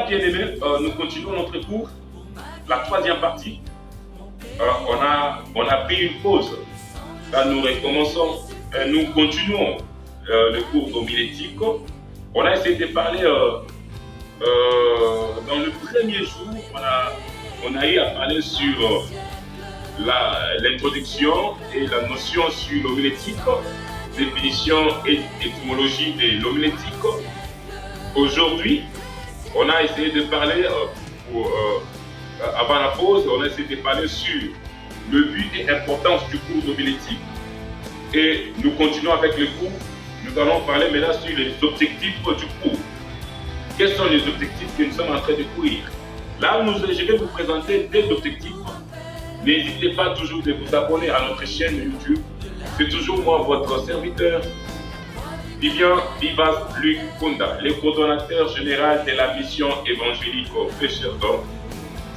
bien-aimés, nous continuons notre cours, la troisième partie. On a pris une pause. Là, nous recommençons, nous continuons le cours d'homilétique. On a essayé de parler dans le premier jour, on a eu à parler sur l'introduction et la notion sur l'homilétique, définition et étymologie de l'homilétique. Aujourd'hui, on a essayé de parler, avant la pause, on a essayé de parler sur le but et l'importance du cours d'homilétique. Et nous continuons avec le cours. Nous allons parler maintenant sur les objectifs du cours. Quels sont les objectifs que nous sommes en train de courir? Là, je vais vous présenter des objectifs. N'hésitez pas toujours de vous abonner à notre chaîne YouTube. C'est toujours moi, votre serviteur, Vivian Vivas Luc Kunda, le coordonnateur général de la mission évangélique Pêcheurs d'Hommes.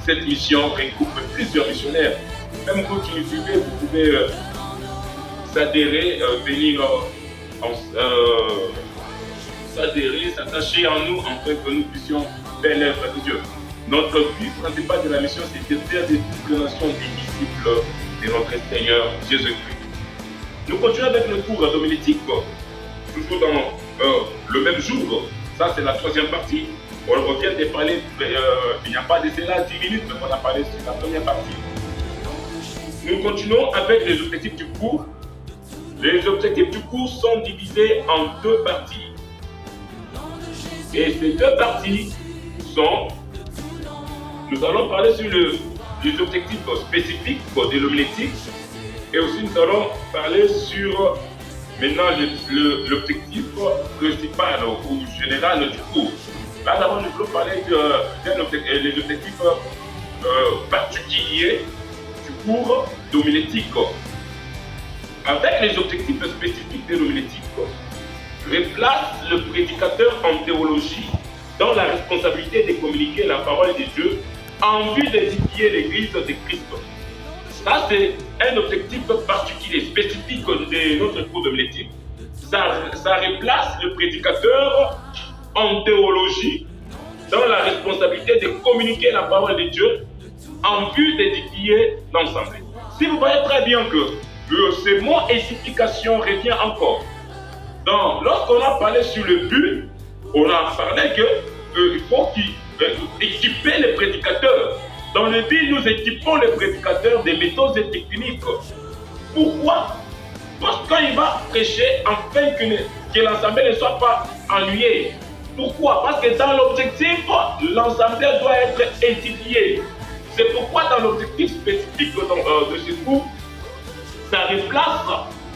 Cette mission regroupe plusieurs missionnaires. Même vous qui nous suivez, vous pouvez s'adhérer, venir s'adhérer, s'attacher en nous afin que nous puissions faire l'œuvre de Dieu. Notre but principal de la mission, c'est de faire des nations des disciples de notre Seigneur Jésus-Christ. Nous continuons avec le cours d'homilétique, toujours dans le même jour. Ça, c'est la troisième partie. On revient de parler, il n'y a pas de cela 10 minutes, mais on a parlé sur la première partie. Nous continuons avec les objectifs du cours. Les objectifs du cours sont divisés en deux parties. Et ces deux parties sont, nous allons parler sur les objectifs spécifiques de l'homilétique et aussi nous allons parler sur maintenant l'objectif principal ou général du cours. Là d'abord nous voulons parler des objectifs particuliers du cours d'homilétique. Avec les objectifs spécifiques de l'homilétique, replace le prédicateur en théologie dans la responsabilité de communiquer la parole de Dieu en vue d'édifier l'Église de Christ. Ça, c'est un objectif particulier, spécifique de notre cours d'homilétique. Ça replace le prédicateur en théologie dans la responsabilité de communiquer la parole de Dieu en vue d'édifier l'ensemble. Si vous voyez très bien que ce mot édification revient encore. Donc, lorsqu'on a parlé sur le but, on a parlé qu'il faut équiper les prédicateurs. Dans le but, nous équipons les prédicateurs des méthodes et techniques. Pourquoi? Parce que quand il va prêcher, afin que l'assemblée ne soit pas ennuyée. Pourquoi? Parce que dans l'objectif, l'assemblée doit être édifiée. C'est pourquoi dans l'objectif spécifique de ce cours, ça replace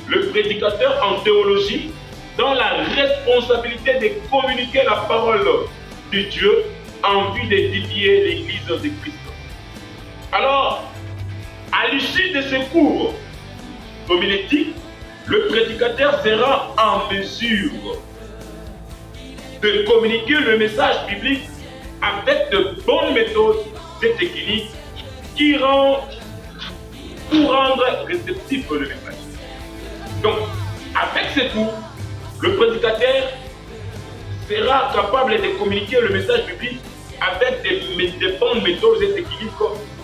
le prédicateur en théologie dans la responsabilité de communiquer la parole de Dieu en vue d'édifier l'Église de Christ. Alors, à l'issue de ce cours homilétique, le prédicateur sera en mesure de communiquer le message biblique avec de bonnes méthodes et techniques pour rendre réceptif le message. Donc, avec ce cours, le prédicateur sera capable de communiquer le message biblique avec des bonnes méthodes et techniques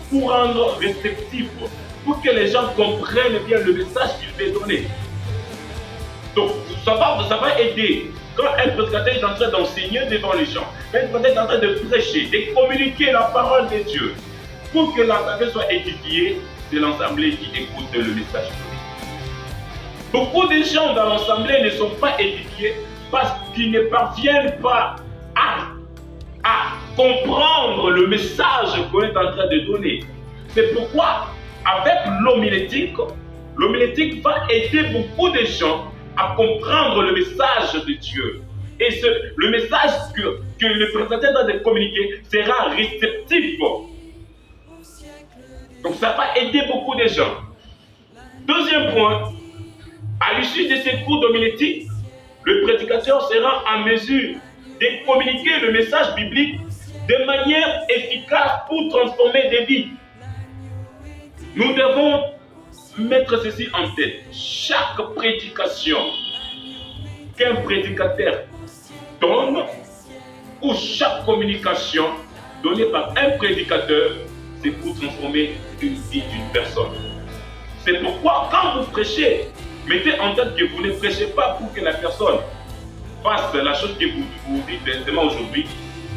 pour rendre réceptif, pour que les gens comprennent bien le message qu'il veut donner. Donc, ça va aider. Quand un prédicateur est en train d'enseigner devant les gens, un prédicateur est en train de prêcher, de communiquer la parole de Dieu, pour que l'assemblée soit édifiée, c'est l'assemblée qui écoute le message. Beaucoup de gens dans l'assemblée ne sont pas édifiés parce qu'ils ne parviennent pas à comprendre le message qu'on est en train de donner. C'est pourquoi, avec l'homilétique va aider beaucoup de gens à comprendre le message de Dieu. Et le message que le prédicateur doit communiquer sera réceptif. Donc ça va aider beaucoup de gens. Deuxième point, à l'issue de ces cours d'homilétique, le prédicateur sera en mesure de communiquer le message biblique de manière efficace pour transformer des vies. Nous devons mettre ceci en tête. Chaque prédication qu'un prédicateur donne, ou pour chaque communication donnée par un prédicateur, c'est pour transformer une vie d'une personne. C'est pourquoi quand vous prêchez, mettez en tête que vous ne prêchez pas pour que la personne fasse la chose que vous dites directement aujourd'hui,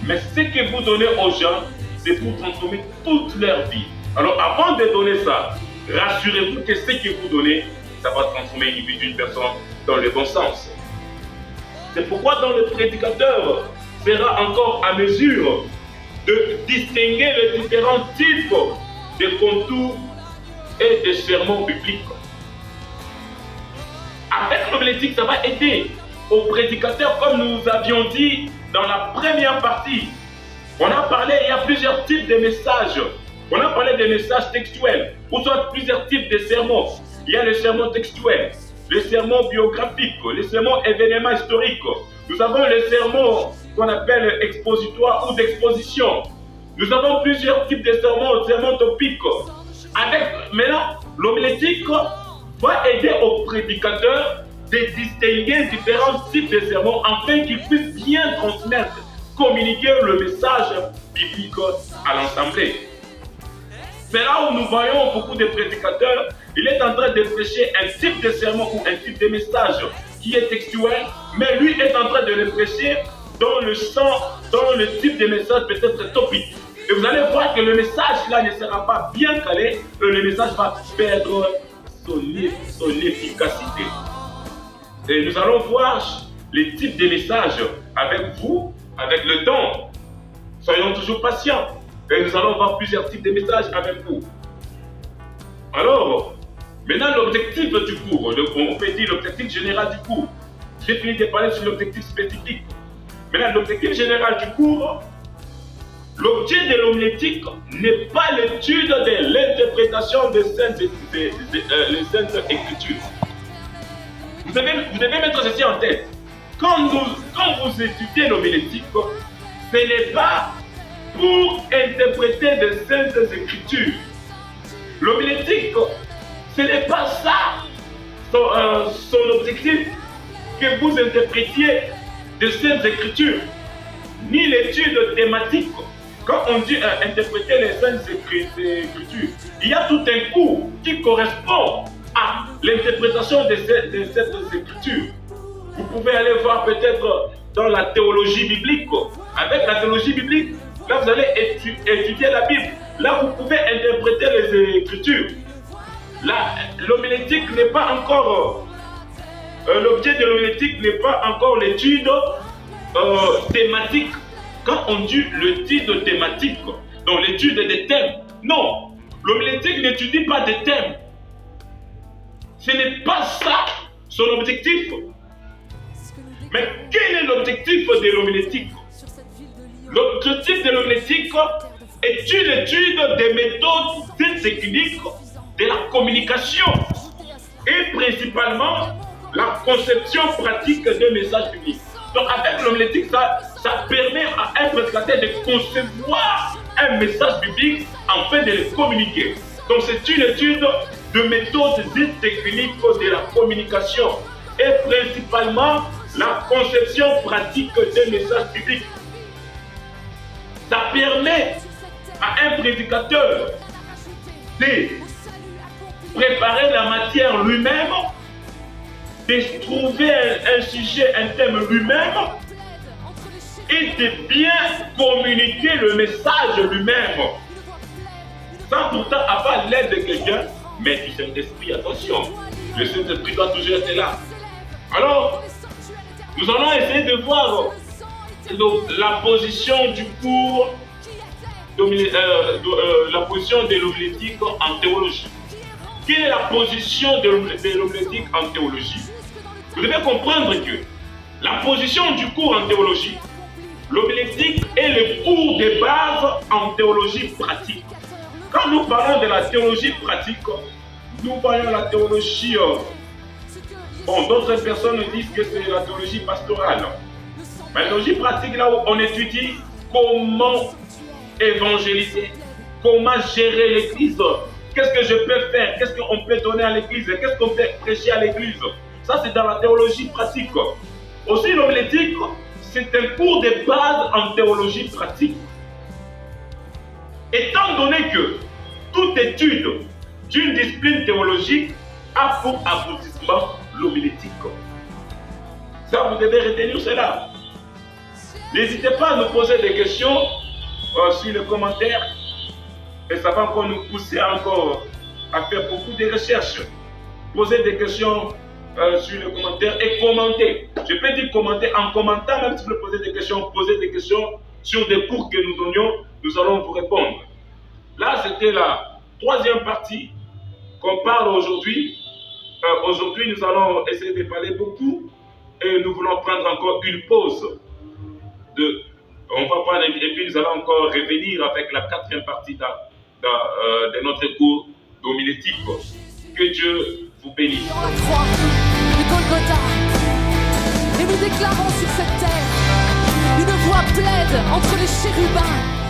mais ce que vous donnez aux gens, c'est pour transformer toute leur vie. Alors avant de donner ça, rassurez-vous que ce que vous donnez, ça va transformer une vie d'une personne dans le bon sens. C'est pourquoi dans le prédicateur sera encore à mesure de distinguer les différents types de contours et de sermons bibliques. Avec l'homilétique, ça va aider au prédicateur, comme nous avions dit dans la première partie. On a parlé, il y a plusieurs types de messages. On a parlé des messages textuels, ou soit plusieurs types de sermons. Il y a le sermon textuel, le sermon biographique, le sermon événement historique. Nous avons le sermon qu'on appelle expositoire ou d'exposition. Nous avons plusieurs types de sermons, sermons topiques. Maintenant, l'homilétique va aider au prédicateur de distinguer différents types de sermons afin qu'il puisse bien transmettre, communiquer le message biblique à l'assemblée. C'est là où nous voyons beaucoup de prédicateurs, il est en train de prêcher un type de sermon ou un type de message qui est textuel, mais lui est en train de le prêcher dans le type de message peut-être topique. Et vous allez voir que le message là ne sera pas bien calé, et le message va perdre son efficacité. Et nous allons voir les types de messages avec vous, avec le temps. Soyons toujours patients. Et nous allons voir plusieurs types de messages avec vous. Alors, maintenant l'objectif du cours, on peut dire l'objectif général du cours. J'ai fini de parler sur l'objectif spécifique. Maintenant, l'objectif général du cours, l'objet de l'homilétique n'est pas l'étude de l'interprétation des Saintes Écritures. Vous devez mettre ceci en tête. Quand vous étudiez l'homilétique, ce n'est pas pour interpréter des Saintes Écritures. L'homilétique, ce n'est pas ça son objectif, que vous interprétiez des Saintes Écritures, ni l'étude thématique. Quand on dit interpréter les Saintes Écritures, il y a tout un cours qui correspond à l'interprétation de cette écriture. Vous pouvez aller voir peut-être dans la théologie biblique. Avec la théologie biblique, là vous allez étudier la Bible. Là vous pouvez interpréter les écritures. Là, l'homilétique n'est pas encore, l'objet de l'homilétique n'est pas encore l'étude thématique. Quand on dit l'étude thématique, donc l'étude des thèmes, non, l'homilétique n'étudie pas des thèmes. Ce n'est pas ça son objectif. Mais quel est l'objectif de l'homilétique? L'objectif de l'homilétique est une étude des méthodes et techniques de la communication et principalement la conception pratique des messages bibliques. Donc avec l'homilétique, ça permet à un prédicateur de concevoir un message biblique afin de le communiquer. Donc c'est une étude de méthodes et techniques de la communication et principalement la conception pratique des messages bibliques. Ça permet à un prédicateur de préparer la matière lui-même, de trouver un sujet, un thème lui-même et de bien communiquer le message lui-même sans pourtant avoir l'aide de quelqu'un, mais du Saint-Esprit, attention, le Saint-Esprit doit toujours être là. Alors, nous allons essayer de voir la position du cours, la position de l'homilétique en théologie. Quelle est la position de l'homilétique en théologie? Vous devez comprendre que la position du cours en théologie, l'homilétique est le cours de base en théologie pratique. Quand nous parlons de la théologie pratique, nous voyons la théologie. Bon, d'autres personnes disent que c'est la théologie pastorale. Mais la théologie pratique, là où on étudie comment évangéliser, comment gérer l'église, qu'est-ce que je peux faire, qu'est-ce qu'on peut donner à l'église, qu'est-ce qu'on peut prêcher à l'église. Ça, c'est dans la théologie pratique. Aussi, l'homilétique, c'est un cours de base en théologie pratique. Étant donné que toute étude d'une discipline théologique a pour aboutissement l'homilétique. Ça, vous devez retenir cela. N'hésitez pas à nous poser des questions sur les commentaires et ça va encore nous pousser encore à faire beaucoup de recherches. Posez des questions sur les commentaires et commentez. Je peux dire commenter en commentant, même si vous posez des questions, posez des questions sur des cours que nous donnions, nous allons vous répondre. Là, c'était la troisième partie qu'on parle aujourd'hui. Aujourd'hui, nous allons essayer de parler beaucoup et nous voulons prendre encore une pause. On va prendre et puis nous allons encore revenir avec la quatrième partie de notre cours d'homilétique. Que Dieu vous bénisse. Dans la croix de Golgotha, et nous déclarons sur cette terre une voix plaide entre les chérubins